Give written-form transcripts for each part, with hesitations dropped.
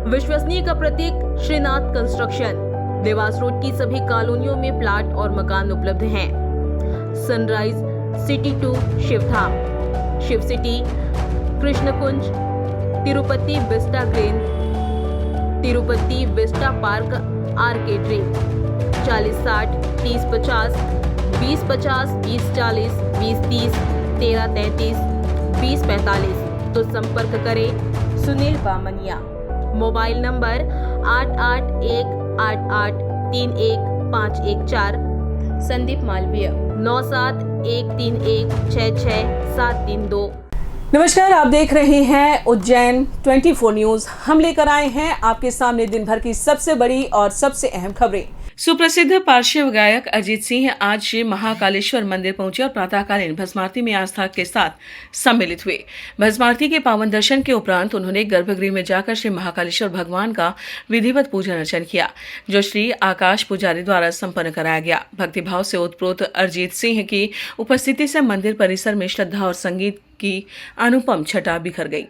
विश्वसनीय का प्रतीक श्रीनाथ कंस्ट्रक्शन। देवास रोड की सभी कॉलोनियों में प्लाट और मकान उपलब्ध हैं। Sunrise city 2 Shivdham, Shiv city, Krishnakunj, Tirupati vista green, Tirupati vista park arcade dream. 40-60, 30-50, 20-50, 20-40, 20-30, 13-33, 20-45। तो संपर्क करें सुनील बामनिया। Mobile number 8818831514। संदीप मालवीय 9713166732। नमस्कार, आप देख रहे हैं उज्जैन 24 न्यूज। हम लेकर आए हैं आपके सामने दिन भर की सबसे बड़ी और सबसे अहम खबरें। सुप्रसिद्ध पार्श्व गायक अरिजीत सिंह आज श्री महाकालेश्वर मंदिर पहुंचे और प्रातःकालीन भस्म आरती में आस्था के साथ सम्मिलित हुए। भस्म आरती के पावन दर्शन के उपरांत उन्होंने गर्भगृह में जाकर श्री महाकालेश्वर भगवान का विधिवत पूजन अर्चन किया, जो श्री आकाश पुजारी द्वारा संपन्न कराया गया। भक्तिभाव से ओतप्रोत अरिजीत सिंह की उपस्थिति से मंदिर परिसर में श्रद्धा और संगीत की अनुपम छटा बिखर गई।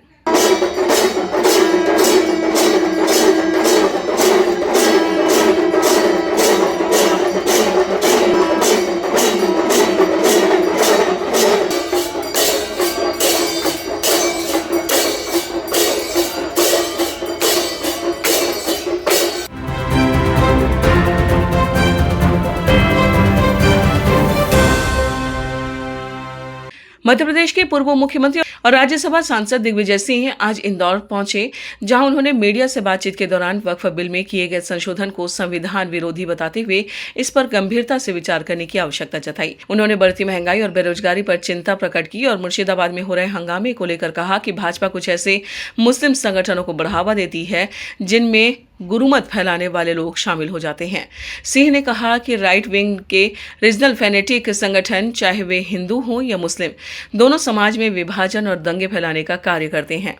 मध्य प्रदेश के पूर्व मुख्यमंत्री और राज्यसभा सांसद दिग्विजय सिंह आज इंदौर पहुंचे, जहां उन्होंने मीडिया से बातचीत के दौरान वक्फ बिल में किए गए संशोधन को संविधान विरोधी बताते हुए इस पर गंभीरता से विचार करने की आवश्यकता जताई। उन्होंने बढ़ती महंगाई और बेरोजगारी पर चिंता प्रकट की और मुर्शिदाबाद में हो रहे हंगामे को लेकर कहा कि भाजपा कुछ ऐसे मुस्लिम संगठनों को बढ़ावा देती है जिनमें गुरुमत फैलाने वाले लोग शामिल हो जाते हैं। सिंह ने कहा कि राइट विंग के रीजनल फैनेटिक संगठन, चाहे वे हिंदू हों या मुस्लिम, दोनों समाज में विभाजन और दंगे फैलाने का कार्य करते हैं,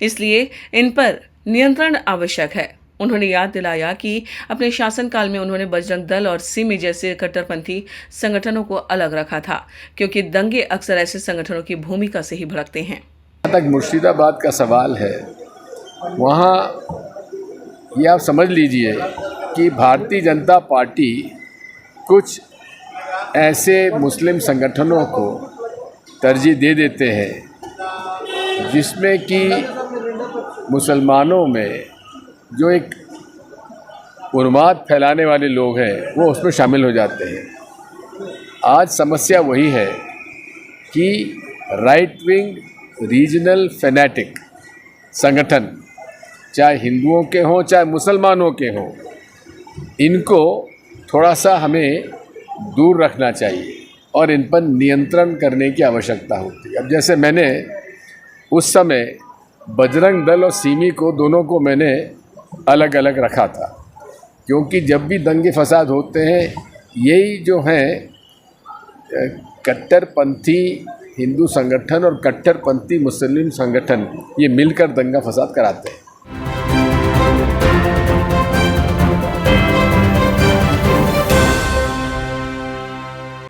इसलिए इन पर नियंत्रण आवश्यक है। उन्होंने याद दिलाया कि अपने शासनकाल में उन्होंने बजरंग दल और सिमी जैसे कट्टरपंथी संगठनों को अलग रखा था, क्योंकि दंगे अक्सर ऐसे संगठनों की भूमिका से ही भड़कते हैं। तक मुर्शिदाबाद का सवाल है, वहाँ ये आप समझ लीजिए कि भारतीय जनता पार्टी कुछ ऐसे मुस्लिम संगठनों को तरजीह दे देते हैं जिसमें कि मुसलमानों में जो एक उन्माद फैलाने वाले लोग हैं वो उसमें शामिल हो जाते हैं। आज समस्या वही है कि राइट विंग रीजनल फैनेटिक संगठन, चाहे हिंदुओं के हों चाहे मुसलमानों के हों, इनको थोड़ा सा हमें दूर रखना चाहिए और इन पर नियंत्रण करने की आवश्यकता होती है। अब जैसे मैंने उस समय बजरंग दल और सिमी को दोनों को मैंने अलग अलग रखा था, क्योंकि जब भी दंगे फसाद होते हैं यही जो हैं कट्टरपंथी हिंदू संगठन और कट्टरपंथी मुस्लिम संगठन ये मिलकर दंगा फसाद कराते हैं।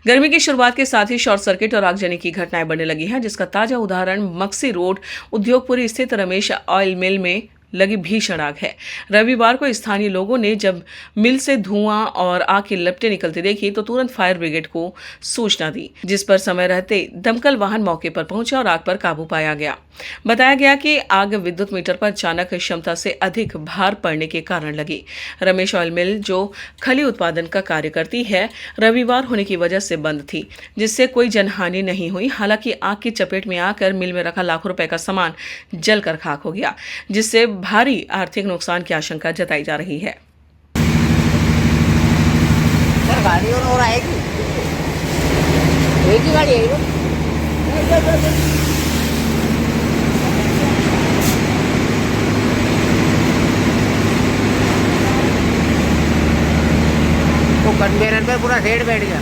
गर्मी की शुरुआत के साथ ही शॉर्ट सर्किट और आगजनी की घटनाएं बढ़ने लगी हैं, जिसका ताजा उदाहरण मक्सी रोड उद्योगपुरी स्थित रमेश ऑयल मिल में लगी भीषण आग है। रविवार को स्थानीय लोगों ने जब मिल से धुआं और आग की लपटें निकलती देखी तो तुरंत फायर ब्रिगेड को सूचना दी, जिस पर समय रहते दमकल वाहन मौके पर पहुंचा और आग पर काबू पाया गया। बताया गया कि आग विद्युत मीटर पर अचानक क्षमता से अधिक भार पड़ने के कारण लगी। रमेश ऑयल मिल, जो खली उत्पादन का कार्य करती है, रविवार होने की वजह से बंद थी, जिससे कोई जनहानि नहीं हुई। हालांकि आग की चपेट में आकर मिल में रखा लाखों रुपए का सामान जलकर खाक हो गया, जिससे भारी आर्थिक नुकसान की आशंका जताई जा रही है। सर गाड़ी और आएगी, एक ही गाड़ी है। तो कन्वेयर पे पूरा हेड बैठ गया।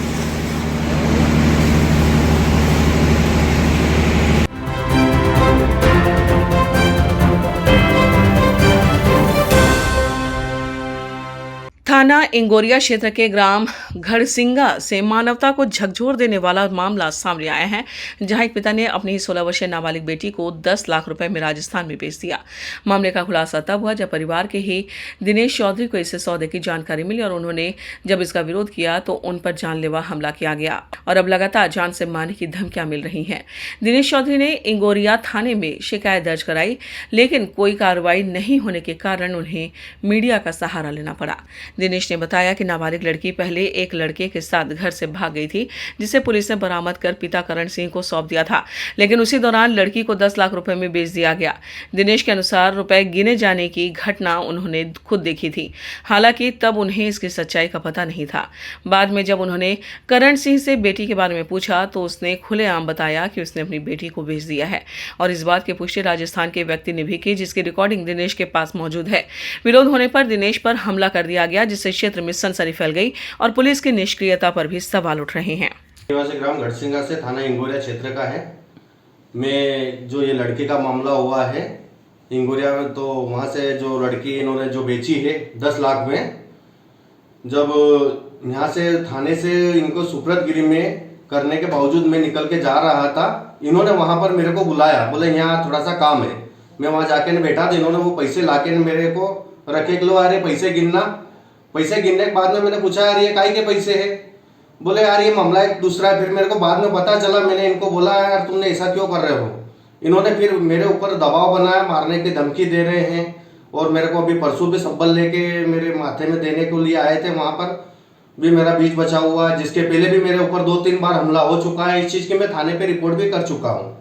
थाना इंगोरिया क्षेत्र के ग्राम घड़सिंगा से मानवता को झकझोर देने वाला मामला सामने आया है, जहां एक पिता ने अपनी 16 वर्षीय नाबालिग बेटी को 10 लाख रुपए में राजस्थान में बेच दिया। मामले का खुलासा तब हुआ जब परिवार के ही दिनेश चौधरी को इस सौदे की जानकारी मिली और उन्होंने जब इसका विरोध किया तो उन पर जानलेवा हमला किया गया और अब लगातार जान से मारने की धमकियां मिल रही हैं। दिनेश चौधरी ने इंगोरिया थाने में शिकायत दर्ज कराई, लेकिन कोई कार्रवाई नहीं होने के कारण उन्हें मीडिया का सहारा लेना पड़ा। दिनेश ने बताया कि नाबालिग लड़की पहले एक लड़के के साथ घर से भाग गई थी, जिसे पुलिस ने बरामद कर पिता करण सिंह को सौंप दिया था, लेकिन उसी दौरान लड़की को 10 लाख रुपए में बेच दिया गया। दिनेश के अनुसार रुपए गिने जाने की घटना उन्होंने खुद देखी थी, हालांकि तब उन्हें इसकी सच्चाई का पता नहीं था। बाद में जब उन्होंने करण सिंह से बेटी के बारे में पूछा तो उसने खुलेआम बताया कि उसने अपनी बेटी को बेच दिया है और इस बात की पुष्टि राजस्थान के व्यक्ति ने भी की, जिसकी रिकॉर्डिंग दिनेश के पास मौजूद है। विरोध होने पर दिनेश पर हमला कर दिया गया, जिससे क्षेत्र में सनसनी फैल गई और पुलिस की निष्क्रियता पर भी सवाल उठ रहे हैं। निवासी ग्राम घड़सिंगा से थाना इंगोरिया क्षेत्र का है। मैं जो ये लड़की का मामला हुआ है इंगोरिया में, तो वहाँ से जो लड़की इन्होंने जो बेची है 10 लाख में, जब यहाँ से थाने से इनको सुपुर्दगिरी में करने के बावजूद मैं निकल के जा रहा था, इन्होंने वहाँ पर मेरे को बुलाया, बोले यहाँ थोड़ा सा काम है। मैं वहाँ जाके बैठा तो इन्होंने वो पैसे लाके मेरे को रखे कि लो अरे पैसे गिनना। पैसे गिनने के बाद में मैंने पूछा यार ये काहे के पैसे है? बोले यार ये मामला एक दूसरा है। फिर मेरे को बाद में पता चला, मैंने इनको बोला यार तुमने ऐसा क्यों कर रहे हो? इन्होंने फिर मेरे ऊपर दबाव बनाया, मारने की धमकी दे रहे हैं और मेरे को अभी परसों भी सब्बल लेके मेरे माथे में देने के लिए आए थे। वहाँ पर भी मेरा बीच बचा हुआ है, जिसके पहले भी मेरे ऊपर 2-3 बार हमला हो चुका है। इस चीज़ की मैं थाने पे रिपोर्ट भी कर चुका हूँ।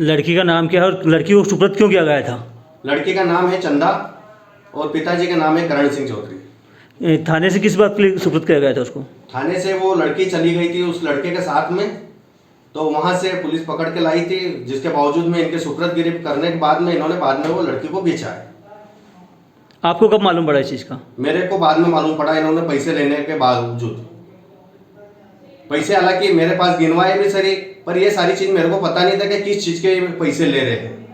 लड़की का नाम क्या है और लड़की को सुपुर्द क्यों किया गया था? लड़की का नाम है चंदा और पिताजी का नाम है करण सिंह चौधरी। थाने से किस बात के लिए सुपुर्द किया गया था उसको? थाने से वो लड़की चली गई थी उस लड़के के साथ में, तो वहाँ से पुलिस पकड़ के लाई थी, जिसके बावजूद में इनके सुपुर्दगिरी करने के बाद में इन्होंने बाद में वो लड़की को बेचा है। आपको कब मालूम पड़ा इस चीज़ का? मेरे को बाद में मालूम पड़ा, इन्होंने पैसे लेने के बावजूद। पैसे हालांकि मेरे पास गिनवाए भी सही, पर ये सारी चीज़ मेरे को पता नहीं था कि किस चीज़ के पैसे ले रहे हैं।